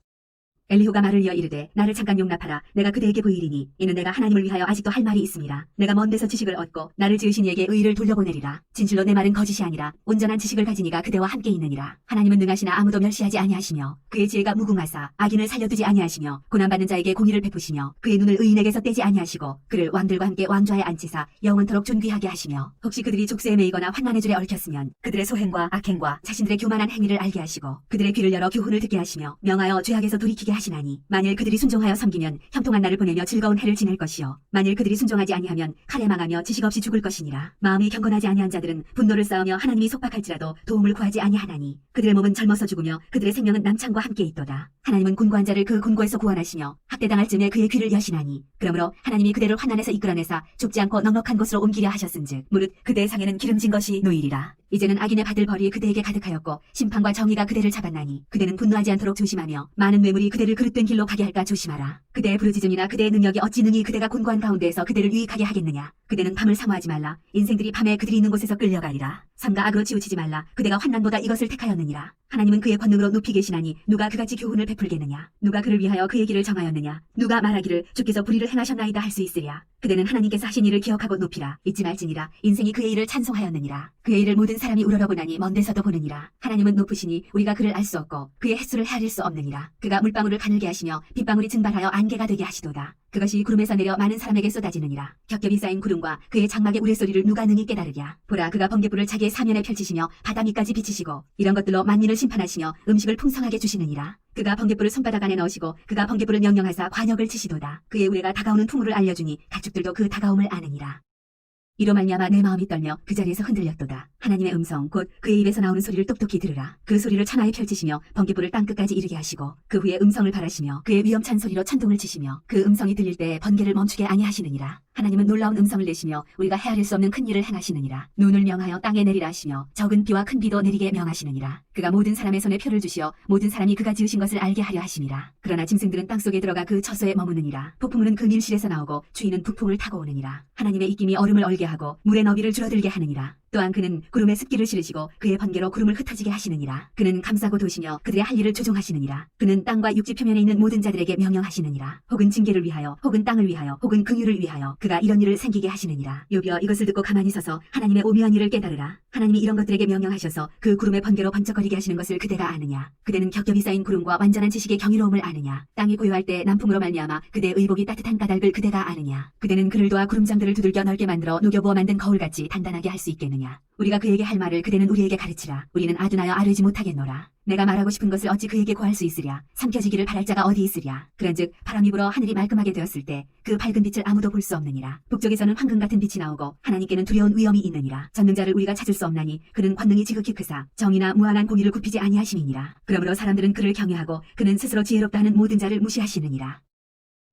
엘리후가 말을 이어 이르되 나를 잠깐 용납하라. 내가 그대에게 보이리니 이는 내가 하나님을 위하여 아직도 할 말이 있음이라. 내가 먼 데서 지식을 얻고 나를 지으신 이에게 의의를 돌려보내리라. 진실로 내 말은 거짓이 아니라 온전한 지식을 가진 이가 그대와 함께 있느니라. 하나님은 능하시나 아무도 멸시하지 아니하시며 그의 지혜가 무궁하사 악인을 살려두지 아니하시며 고난받는 자에게 공의를 베푸시며 그의 눈을 의인에게서 떼지 아니하시고 그를 왕들과 함께 왕좌에 앉히사 영원토록 존귀하게 하시며 혹시 그들이 족쇄에 매이거나 환난의 줄에 얽혔으면 그들의 소행과 악행과 자신들의 교만한 행위를 알게 하시고 그들의 귀를 열어 교훈을 듣게 하시며 명하여 죄악에서 돌이키게 하시나니 만일 그들이 순종하여 섬기면 형통한 날을 보내며 즐거운 해를 지낼 것이요 만일 그들이 순종하지 아니하면 칼에 망하며 지식 없이 죽을 것이니라. 마음이 경건하지 아니한 자들은 분노를 쌓으며 하나님이 속박할지라도 도움을 구하지 아니하나니 그들의 몸은 젊어서 죽으며 그들의 생명은 남창과 함께 있도다. 하나님은 곤고한 자를 그 곤고에서 구원하시며 학대당할 즈음에 그의 귀를 여시나니 그러므로 하나님이 그대를 환난에서 이끌어내사 죽지 않고 넉넉한 곳으로 옮기려 하셨은즉 무릇 그대의 상에는 기름진 것이 놓이리라. 이제는 악인의 받을 벌이 그대에게 가득하였고 심판과 정의가 그대를 잡았나니 그대는 분노하지 않도록 조심하며 많은 뇌물이 그대를 그릇된 길로 가게 할까 조심하라. 그대의 부르짖음이나 그대의 능력이 어찌 능히 그대가 곤고한 가운데에서 그대를 유익하게 하겠느냐. 그대는 밤을 사모하지 말라. 인생들이 밤에 그들이 있는 곳에서 끌려가리라. 삼가 악으로 치우치지 말라. 그대가 환난보다 이것을 택하였느니라. 하나님은 그의 권능으로 높이 계시나니 누가 그같이 교훈을 베풀겠느냐. 누가 그를 위하여 그의 길을 정하였느냐. 누가 말하기를 주께서 불의를 행하셨나이다 할 수 있으랴. 그대는 하나님께서 하신 일을 기억하고 높이라. 잊지 말지니라. 인생이 그의 일을 찬송하였느니라. 그의 일을 모든 사람이 우러러보나니 먼 데서도 보느니라. 하나님은 높으시니 우리가 그를 알 수 없고 그의 횟수를 헤아릴 수 없느니라. 그가 물방울을 가늘게 하시며 빗방울이 증발하여 안개가 되게 하시도다. 그것이 구름에서 내려 많은 사람에게 쏟아지느니라. 겹겹이 쌓인 구름과 그의 장막의 우레소리를 누가 능히 깨달으랴. 보라 그가 번개불을 자기의 사면에 펼치시며 바다 밑까지 비치시고 이런 것들로 만민을 심판하시며 음식을 풍성하게 주시느니라. 그가 번개불을 손바닥 안에 넣으시고 그가 번개불을 명령하사 관역을 치시도다. 그의 우레가 다가오는 풍물을 알려주니 가축들도 그 다가옴을 아느니라. 이로 말미암아 내 마음이 떨며 그 자리에서 흔들렸도다. 하나님의 음성 곧 그의 입에서 나오는 소리를 똑똑히 들으라. 그 소리를 천하에 펼치시며 번개불을 땅끝까지 이르게 하시고 그 후에 음성을 발하시며 그의 위엄찬 소리로 천둥을 치시며 그 음성이 들릴 때 번개를 멈추게 아니하시느니라. 하나님은 놀라운 음성을 내시며 우리가 헤아릴 수 없는 큰 일을 행하시느니라. 눈을 명하여 땅에 내리라 하시며 적은 비와 큰 비도 내리게 명하시느니라. 그가 모든 사람의 손에 표를 주시어 모든 사람이 그가 지으신 것을 알게 하려 하심이라. 그러나 짐승들은 땅속에 들어가 그 처소에 머무느니라. 폭풍은 그 밀실에서 나오고 주인은 북풍을 타고 오느니라. 하나님의 입김이 얼음을 얼게 하고 물의 너비를 줄어들게 하느니라. 또한 그는 구름에 습기를 실으시고 그의 번개로 구름을 흩어지게 하시느니라. 그는 감싸고 도시며 그들의 할 일을 조종하시느니라. 그는 땅과 육지 표면에 있는 모든 자들에게 명령하시느니라. 혹은 징계를 위하여 혹은 땅을 위하여 혹은 긍휼을 위하여 그가 이런 일을 생기게 하시느니라. 욥이여 이것을 듣고 가만히 서서 하나님의 오묘한 일을 깨달으라. 하나님이 이런 것들에게 명령하셔서 그 구름의 번개로 번쩍거리게 하시는 것을 그대가 아느냐? 그대는 겹겹이 쌓인 구름과 완전한 지식의 경이로움을 아느냐? 땅이 고요할 때 남풍으로 말미암아 그대의 의복이 따뜻한 까닭을 그대가 아느냐? 그대는 그를 도와 구름장들을 두들겨 넓게 만들어 녹여부어 만든 거울같이 단단하게 할 수 있겠느냐? 우리가 그에게 할 말을 그대는 우리에게 가르치라. 우리는 아둔하여 아뢰지 못하겠노라. 내가 말하고 싶은 것을 어찌 그에게 고할 수 있으랴? 삼켜지기를 바랄 자가 어디 있으랴? 그런즉 바람이 불어 하늘이 말끔하게 되었을 때 그 밝은 빛을 아무도 볼 수 없느니라. 북쪽에서는 황금 같은 빛이 나오고 하나님께는 두려운 위엄이 있느니라. 전능자를 우리가 찾을 수 없나니 그는 권능이 지극히 크사 정의나 무한한 공의를 굽히지 아니하심이니라. 그러므로 사람들은 그를 경외하고 그는 스스로 지혜롭다 하는 모든 자를 무시하시느니라.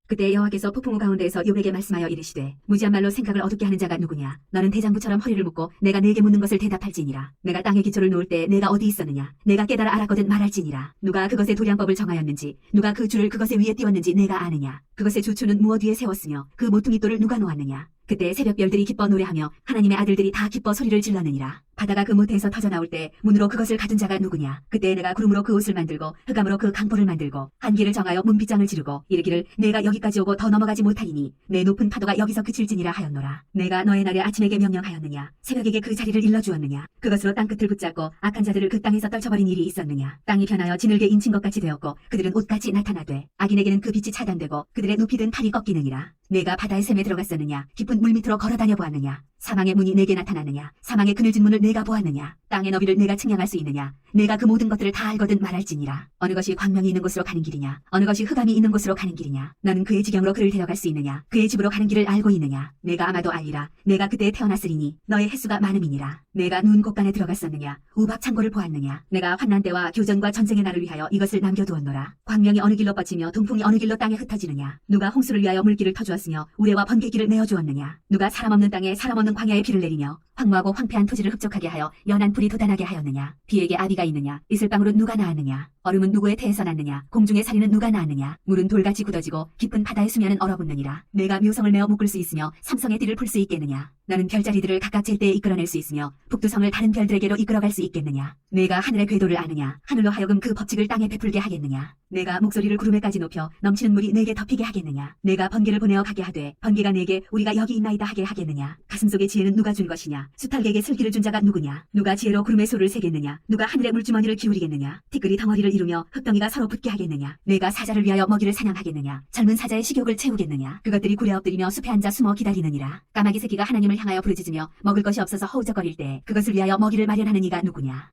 그때 여호와께서 폭풍우 가운데에서 욥에게 말씀하여 이르시되 무지한 말로 생각을 어둡게 하는 자가 누구냐? 너는 대장부처럼 허리를 묶고 내가 네게 묻는 것을 대답할지니라. 내가 땅의 기초를 놓을 때 내가 어디 있었느냐? 내가 깨달아 알았거든 말할지니라. 누가 그것의 도량법을 정하였는지 누가 그 줄을 그것의 위에 띄웠는지 내가 아느냐? 그것의 주추는 무엇 위에 세웠으며 그 모퉁이 돌을 누가 놓았느냐? 그때 새벽별들이 기뻐 노래하며 하나님의 아들들이 다 기뻐 소리를 질렀느니라. 바다가 그 모태에서 터져나올 때 문으로 그것을 가둔 자가 누구냐? 그때 내가 구름으로 그 옷을 만들고 흑암으로 그 강보를 만들고 한기를 정하여 문빗장을 지르고 이르기를 내가 여기까지 오고 더 넘어가지 못하리니 내 높은 파도가 여기서 그칠지니라 하였노라. 내가 너의 날에 아침에게 명령하였느냐? 새벽에게 그 자리를 일러주었느냐? 그것으로 땅끝을 붙잡고 악한 자들을 그 땅에서 떨쳐버린 일이 있었느냐? 땅이 변하여 지늘게 인친 것 같이 되었고 그들은 옷같이 나타나되 악인에게는 그 빛이 차단되고 그들의 높이든 팔이 꺾이느니라. 내가 바다의 샘에 들어갔었느냐? 깊은 물 밑으로 걸어다녀 보았느냐? 사망의 문이 내게 나타나느냐? 사망의 그늘진 문을 내가 보았느냐? 땅의 너비를 내가 측량할 수 있느냐? 내가 그 모든 것들을 다 알거든 말할지니라. 어느 것이 광명이 있는 곳으로 가는 길이냐? 어느 것이 흑암이 있는 곳으로 가는 길이냐? 너는 그의 지경으로 그를 데려갈 수 있느냐? 그의 집으로 가는 길을 알고 있느냐? 내가 아마도 알리라. 내가 그때에 태어났으리니 너의 횟수가 많음이니라. 내가 눈 곳간에 들어갔었느냐? 우박 창고를 보았느냐? 내가 환난 때와 교전과 전쟁의 날을 위하여 이것을 남겨두었노라. 광명이 어느 길로 뻗치며 동풍이 어느 길로 땅에 흩어지느냐? 누가 홍수를 위하여 물길을 터주었으며 우레와 번개길을 내어주었느냐? 누가 사람 없는 땅에 사람 없는 광야에 비를 내리며 황무하고 황폐한 토지를 흡족하게 하여 연한 풀이 돋아나게 하였느냐? 비에게 아비가 있느냐? 이슬방울은 누가 낳았느냐? 얼음은 누구의 태에서 났느냐? 공중의 사리는 누가 낳았느냐? 물은 돌같이 굳어지고 깊은 바다의 수면은 얼어붙느니라. 내가 묘성을 메어 묶을 수 있으며 삼성의 띠를 풀 수 있겠느냐? 너는 별자리들을 각각 잴 때에 이끌어낼 수 있으며 북두성을 다른 별들에게로 이끌어갈 수 있겠느냐? 내가 하늘의 궤도를 아느냐? 하늘로 하여금 그 법칙을 땅에 베풀게 하겠느냐? 내가 목소리를 구름에까지 높여 넘치는 물이 내게 덮이게 하겠느냐? 내가 번개를 보내어 가게 하되 번개가 내게 우리가 여기 있나이다 하게 하겠느냐? 가슴속의 지혜는 누가 준 것이냐? 수탈개에게 슬기를 준 자가 누구냐? 누가 지혜로 구름의 소를 세겠느냐? 누가 하늘의 물주머니를 기울이겠느냐? 티끌이 덩어리를 이루며 흙덩이가 서로 붙게 하겠느냐? 내가 사자를 위하여 먹이를 사냥하겠느냐? 젊은 사자의 식욕을 채우겠느냐? 그것들이 굴에 엎드리며 숲에 앉아 숨어 기다리느니라. 까마귀 새끼가 하나님을 향하여 부르짖으며 먹을 것이 없어서 허우적거릴 때 그것을 위하여 먹이를 마련하는 이가 누구냐?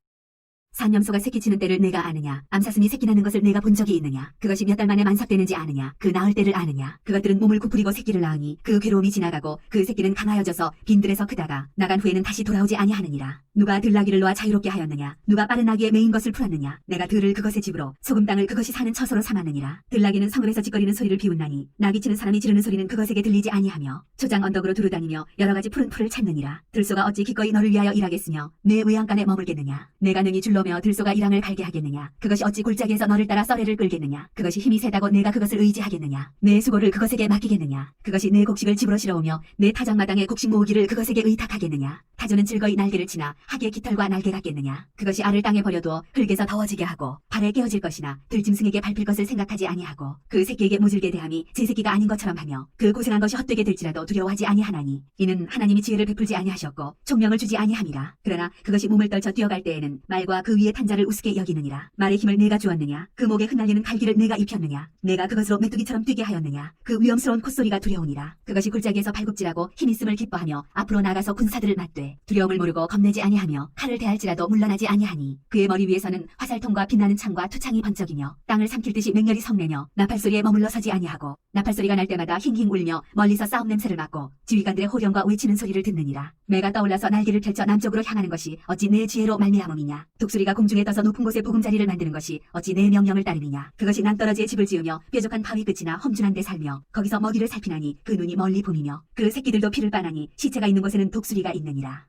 산염소가 새끼치는 때를 내가 아느냐? 암사슴이 새끼 낳는 것을 내가 본 적이 있느냐? 그것이 몇 달 만에 만삭되는지 아느냐? 그 낳을 때를 아느냐? 그것들은 몸을 구부리고 새끼를 낳으니 그 괴로움이 지나가고 그 새끼는 강하여져서 빈들에서 크다가 나간 후에는 다시 돌아오지 아니하느니라. 누가 들나귀를 놓아 자유롭게 하였느냐? 누가 빠른 나귀에 메인 것을 풀었느냐? 내가 들을 그것의 집으로 소금 땅을 그것이 사는 처소로 삼았느니라. 들나귀는 성읍에서 짓거리는 소리를 비웃나니 나귀 치는 사람이 지르는 소리는 그것에게 들리지 아니하며 초장 언덕으로 두루다니며 여러 가지 푸른 풀을 찾느니라. 들소가 어찌 기꺼이 너를 위하여 일하겠으며 내 외양간에 머물겠느냐? 내가 능히 줄로며 들소가 일항을 갈게 하겠느냐? 그것이 어찌 골짜기에서 너를 따라 썰매를 끌겠느냐? 그것이 힘이 세다고 내가 그것을 의지하겠느냐? 내 수고를 그것에게 맡기겠느냐? 그것이 내 곡식을 집으로 실어오며 내 타작마당에 곡식 모으기를 그것에게 의탁하겠느냐? 타조는 즐거이 날개를 치나 하기의 깃털과 날개 같겠느냐? 그것이 알을 땅에 버려두어 흙에서 더워지게 하고 발에 깨어질 것이나 들짐승에게 밟힐 것을 생각하지 아니하고 그 새끼에게 모질게 대함이 제 새끼가 아닌 것처럼 하며 그 고생한 것이 헛되게 될지라도 두려워하지 아니하나니 이는 하나님이 지혜를 베풀지 아니하셨고 총명을 주지 아니함이라. 그러나 그것이 몸을 떨쳐 뛰어갈 때에는 말과 그 위에 탄 자를 우습게 여기느니라. 말의 힘을 내가 주었느냐? 그 목에 흩날리는 갈기를 내가 입혔느냐? 내가 그것으로 메뚜기처럼 뛰게 하였느냐? 그 위험스러운 콧소리가 두려우니라. 그것이 골짜기에서 발굽질하고 힘 있음을 기뻐하며 앞으로 나가서 군사들을 맞되 두려움을 모르고 겁내지 아니하며 칼을 대할지라도 물러나지 아니하니 그의 머리 위에서는 화살통과 빛나는 창과 투창이 번쩍이며 땅을 삼킬 듯이 맹렬히 성내며 나팔소리에 머물러 서지 아니하고 나팔소리가 날 때마다 힝힝 울며 멀리서 싸움 냄새를 맡고 지휘관들의 호령과 외치는 소리를 듣느니라. 매가 떠올라서 날개를 펼쳐 남쪽으로 향하는 것이 어찌 내 지혜로 말미암음이냐? 독수리가 공중에 떠서 높은 곳에 보금자리를 만드는 것이 어찌 내 명령을 따름이냐? 그것이 낭떠러지에 집을 지으며 뾰족한 바위 끝이나 험준한 데 살며 거기서 먹이를 살피나니 그 눈이 멀리 보이며 그 새끼들도 피를 빠나니 시체가 있는 곳에는 독수리가 있느니라.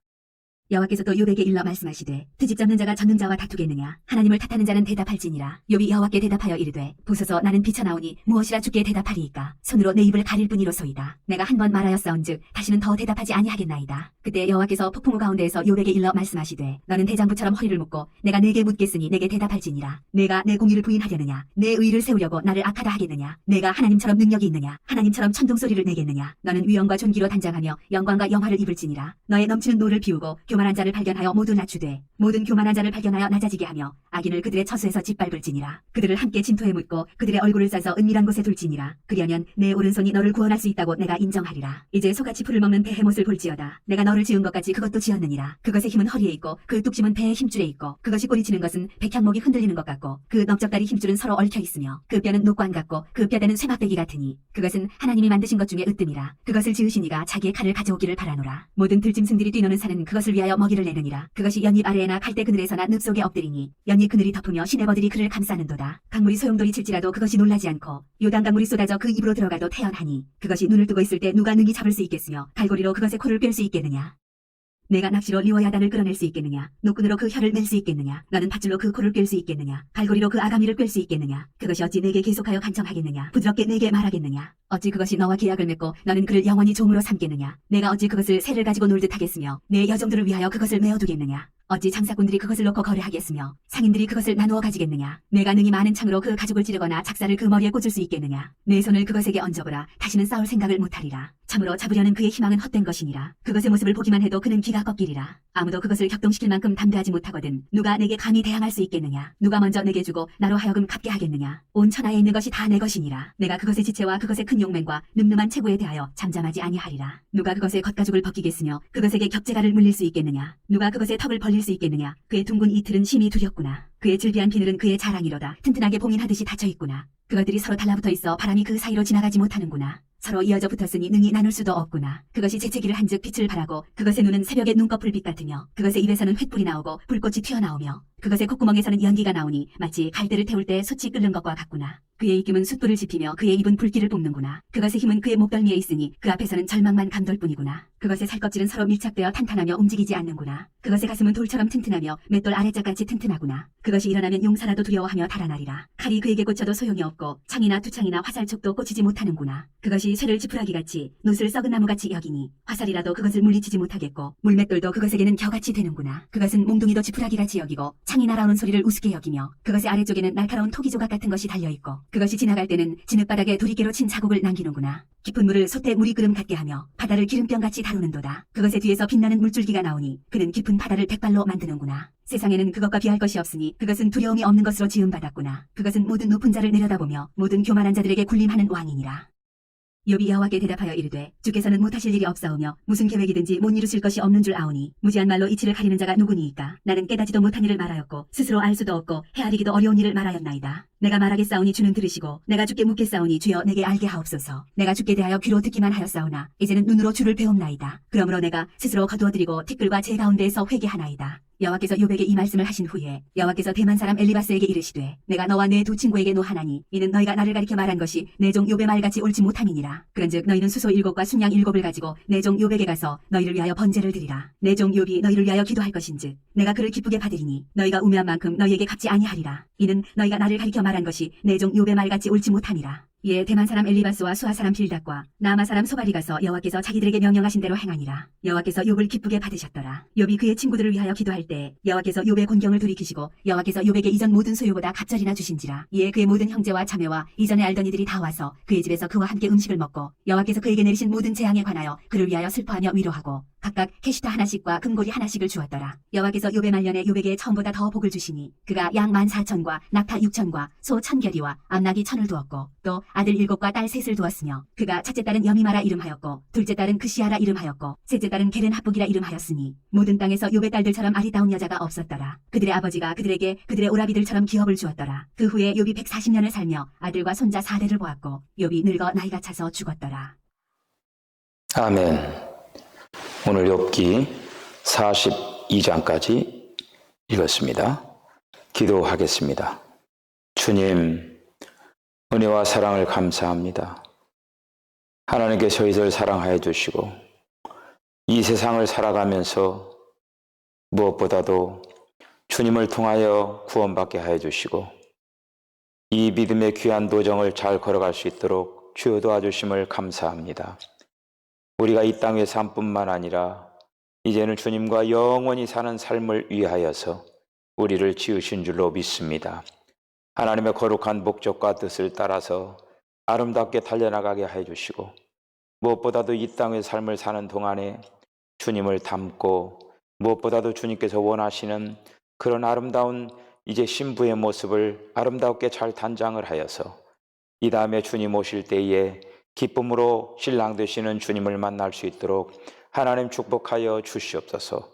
여호와께서 또 욥에게 일러 말씀하시되 트집 잡는 자가 전능자와 다투겠느냐? 하나님을 탓하는 자는 대답할지니라. 욥이 여호와께 대답하여 이르되 보소서 나는 비쳐나오니 무엇이라 주께 대답하리이까? 손으로 내 입을 가릴 뿐이로소이다. 내가 한 번 말하였사온즉 다시는 더 대답하지 아니하겠나이다. 그때 여호와께서 폭풍우 가운데에서 욥에게 일러 말씀하시되 너는 대장부처럼 허리를 묶고 내가 내게 묻겠으니 내게 대답할지니라. 내가 내 공의를 부인하려느냐? 내 의를 세우려고 나를 악하다 하겠느냐? 내가 하나님처럼 능력이 있느냐? 하나님처럼 천둥소리를 내겠느냐? 너는 위엄과 존귀로 단장하며 영광과 영화를 입을지니라. 너의 넘치는 노를 비우고 교만한 자를 발견하여 모두 낮추되 모든 교만한 자를 발견하여 낮아지게 하며 악인을 그들의 처소에서 짓밟을지니라. 그들을 함께 진토에 묻고 그들의 얼굴을 싸서 은밀한 곳에 둘지니라. 그리하면 내 오른손이 너를 구원할 수 있다고 내가 인정하리라. 이제 소같이 풀을 먹는 베헤못을 볼지어다. 내가 너를 지은 것 같이 그것도 지었느니라. 그것의 힘은 허리에 있고 그 뚝심은 배의 힘줄에 있고 그것이 꼬리치는 것은 백향목이 흔들리는 것 같고 그 넓적다리 힘줄은 서로 얽혀 있으며 그 뼈는 녹관 같고 그 뼈대는 쇠막대기 같으니 그것은 하나님이 만드신 것 중에 으뜸이라. 그것을 지으신 이가 자기의 칼을 가져오기를 바라노라. 모든 들짐승들이 뛰노는 산은 그것을 위하여 먹이를 내느니라. 그것이 연잎 아래에나 갈대 그늘에서나 늪 속에 엎드리니 연잎 그늘이 덮으며 시내버들이 그를 감싸는도다. 강물이 소용돌이 칠지라도 그것이 놀라지 않고 요단 강물이 쏟아져 그 입으로 들어가도 태연하니 그것이 눈을 뜨고 있을 때 누가 능히 잡을 수 있겠으며 갈고리로 그것의 코를 꿰을 수 있겠느냐. 내가 낚시로 리워야단을 끌어낼 수 있겠느냐. 노끈으로 그 혀를 맬 수 있겠느냐. 너는 밧줄로 그 코를 꿰을 수 있겠느냐. 갈고리로 그 아가미를 꿰을 수 있겠느냐. 그것이 어찌 내게 계속하여 간청하겠느냐. 부드럽게 내게 말하겠느냐. 어찌 그것이 너와 계약을 맺고 너는 그를 영원히 종으로 삼겠느냐. 내가 어찌 그것을 새를 가지고 놀듯 하겠으며 내 여종들을 위하여 그것을 메어두겠느냐. 어찌 장사꾼들이 그것을 놓고 거래하겠으며 상인들이 그것을 나누어 가지겠느냐. 내가 능히 많은 창으로 그 가죽을 찌르거나 작사를 그 머리에 꽂을 수 있겠느냐. 내 손을 그것에게 얹어보라. 다시는 싸울 생각을 못하리라. 참으로 잡으려는 그의 희망은 헛된 것이니라. 그것의 모습을 보기만 해도 그는 기가 꺾이리라. 아무도 그것을 격동시킬 만큼 담대하지 못하거든 누가 내게 감히 대항할 수 있겠느냐. 누가 먼저 내게 주고 나로 하여금 갚게 하겠느냐. 온 천하에 있는 것이 다 내 것이니라. 내가 그것의 지체와 그것의 큰 용맹과 늠름한 체구에 대하여 잠잠하지 아니하리라. 누가 그것의 겉가죽을 벗기겠으며 그것에게 겹재가를 물릴 수 있겠느냐. 누가 그것의 턱을 벌릴 수 있겠느냐. 그의 둥근 이틀은 심히 두렵구나. 그의 질비한 비늘은 그의 자랑이로다. 튼튼하게 봉인하듯이 닫혀있구나. 그것들이 서로 달라붙어 있어 바람이 그 사이로 지나가지 못하는구나. 서로 이어져 붙었으니 능히 나눌 수도 없구나. 그것이 재채기를 한즉 빛을 발하고 그것의 눈은 새벽의 눈꺼풀 빛 같으며 그것의 입에서는 횃불이 나오고 불꽃이 튀어나오며 그것의 콧구멍에서는 연기가 나오니 마치 갈대를 태울 때 솥이 끓는 것과 같구나. 그의 입김은 숯불을 지피며 그의 입은 불길을 뿜는구나. 그것의 힘은 그의 목덜미에 있으니 그 앞에서는 절망만 감돌 뿐이구나. 그것의 살껍질은 서로 밀착되어 탄탄하며 움직이지 않는구나. 그것의 가슴은 돌처럼 튼튼하며 맷돌 아래짝같이 튼튼하구나. 그것이 일어나면 용사라도 두려워하며 달아나리라. 칼이 그에게 꽂혀도 소용이 없고 창이나 두창이나 화살촉도 꽂히지 못하는구나. 그것이 쇠를 지푸라기같이 노슬 썩은 나무같이 여기니 화살이라도 그것을 물리치지 못하겠고 물맷돌도 그것에게는 겨같이 되는구나. 그것은 몽둥이도 지푸라기같이 여기고 창이 날아오는 소리를 우습게 여기며 그것의 아래쪽에는 날카로운 토기조각 같은 것이 달려있고 그것이 지나갈 때는 진흙바닥에 도리깨로 친 자국을 남기는구나. 깊은 물을 솥에 물이 끓음 같게 하며 바다를 기름병같이 다루는도다. 그것의 뒤에서 빛나는 물줄기가 나오니 그는 깊은 바다를 백발로 만드는구나. 세상에는 그것과 비할 것이 없으니 그것은 두려움이 없는 것으로 지음받았구나. 그것은 모든 높은 자를 내려다보며 모든 교만한 자들에게 군림하는 왕이니라. 욥이 여호와께 대답하여 이르되 주께서는 못하실 일이 없사오며 무슨 계획이든지 못 이루실 것이 없는 줄 아오니 무지한 말로 이치를 가리는 자가 누구니이까. 나는 깨닫지도 못한 일을 말하였고 스스로 알 수도 없고 헤아리기도 어려운 일을 말하였나이다. 내가 말하겠사오니 주는 들으시고 내가 주께 묻겠사오니 주여 내게 알게 하옵소서. 내가 주께 대하여 귀로 듣기만 하였사오나 이제는 눈으로 주를 배움나이다. 그러므로 내가 스스로 거두어드리고 티끌과 제 가운데에서 회개하나이다. 여호와께서 욥에게 이 말씀을 하신 후에 여호와께서 대만 사람 엘리바스에게 이르시되 내가 너와 내 두 친구에게 노하나니 이는 너희가 나를 가리켜 말한 것이 내 종 욥의 말같이 옳지 못함이니라. 그런즉 너희는 수소 7과 순양 7을 가지고 내 종 욥에게 가서 너희를 위하여 번제를 드리라. 내 종 욥이 너희를 위하여 기도할 것인즉 내가 그를 기쁘게 받으리니 너희가 우매한 만큼 너희에게 갚지 아니하리라. 이는 너희가 나를 가리켜 말한 것이 내 종 욥의 말같이 옳지 못함이라. 이에 대만 사람 엘리바스와 수아 사람 빌닷과 나아마 사람 소발이 가서 여호와께서 자기들에게 명령하신 대로 행하니라. 여호와께서 욥을 기쁘게 받으셨더라. 욥이 그의 친구들을 위하여 기도할 때 여호와께서 욥의 곤경을 돌이키시고 여호와께서 욥에게 이전 모든 소유보다 갑절이나 주신지라. 이에 그의 모든 형제와 자매와 이전에 알던 이들이 다 와서 그의 집에서 그와 함께 음식을 먹고 여호와께서 그에게 내리신 모든 재앙에 관하여 그를 위하여 슬퍼하며 위로하고 각각 캐시타 하나씩과 금고리 하나씩을 주었더라. 여호와께서 욥의 말년에 욥에게 처음보다 더 복을 주시니 그가 양 14,000과 낙타 6,000과 소 1,000결이와 암나귀 1,000을 두었고 또 아들 7과 딸 3을 두었으며 그가 첫째 딸은 여미마라 이름하였고 둘째 딸은 그시아라 이름하였고 셋째 딸은 게렌 합북이라 이름하였으니 모든 땅에서 욥의 딸들처럼 아리따운 여자가 없었더라. 그들의 아버지가 그들에게 그들의 오라비들처럼 기업을 주었더라. 그 후에 욥이 140년을 살며 아들과 손자 4대를 보았고 욥이 늙어 나이가 차서 죽었더라. 아멘. 오늘 욥기 42장까지 읽었습니다. 기도하겠습니다. 주님, 은혜와 사랑을 감사합니다. 하나님께서 저희를 사랑하여 주시고 이 세상을 살아가면서 무엇보다도 주님을 통하여 구원받게 하여 주시고 이 믿음의 귀한 도정을 잘 걸어갈 수 있도록 주여 도와주심을 감사합니다. 우리가 이 땅의 삶뿐만 아니라 이제는 주님과 영원히 사는 삶을 위하여서 우리를 지으신 줄로 믿습니다. 하나님의 거룩한 목적과 뜻을 따라서 아름답게 달려나가게 해주시고 무엇보다도 이 땅의 삶을 사는 동안에 주님을 닮고 무엇보다도 주님께서 원하시는 그런 아름다운 이제 신부의 모습을 아름답게 잘 단장을 하여서 이 다음에 주님 오실 때에 기쁨으로 신랑 되시는 주님을 만날 수 있도록 하나님 축복하여 주시옵소서.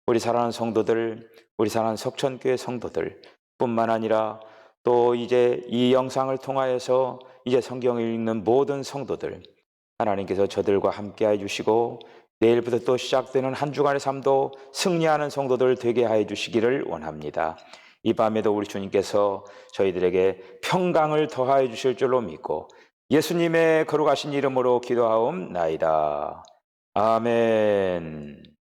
우리 사랑하는 성도들, 우리 사랑하는 석천교회 성도들 뿐만 아니라 또 이제 이 영상을 통하여서 이제 성경을 읽는 모든 성도들, 하나님께서 저들과 함께 해주시고 내일부터 또 시작되는 한 주간의 삶도 승리하는 성도들 되게 하여 주시기를 원합니다. 이 밤에도 우리 주님께서 저희들에게 평강을 더하여 주실 줄로 믿고 예수님의 거룩하신 이름으로 기도하옵나이다. 아멘.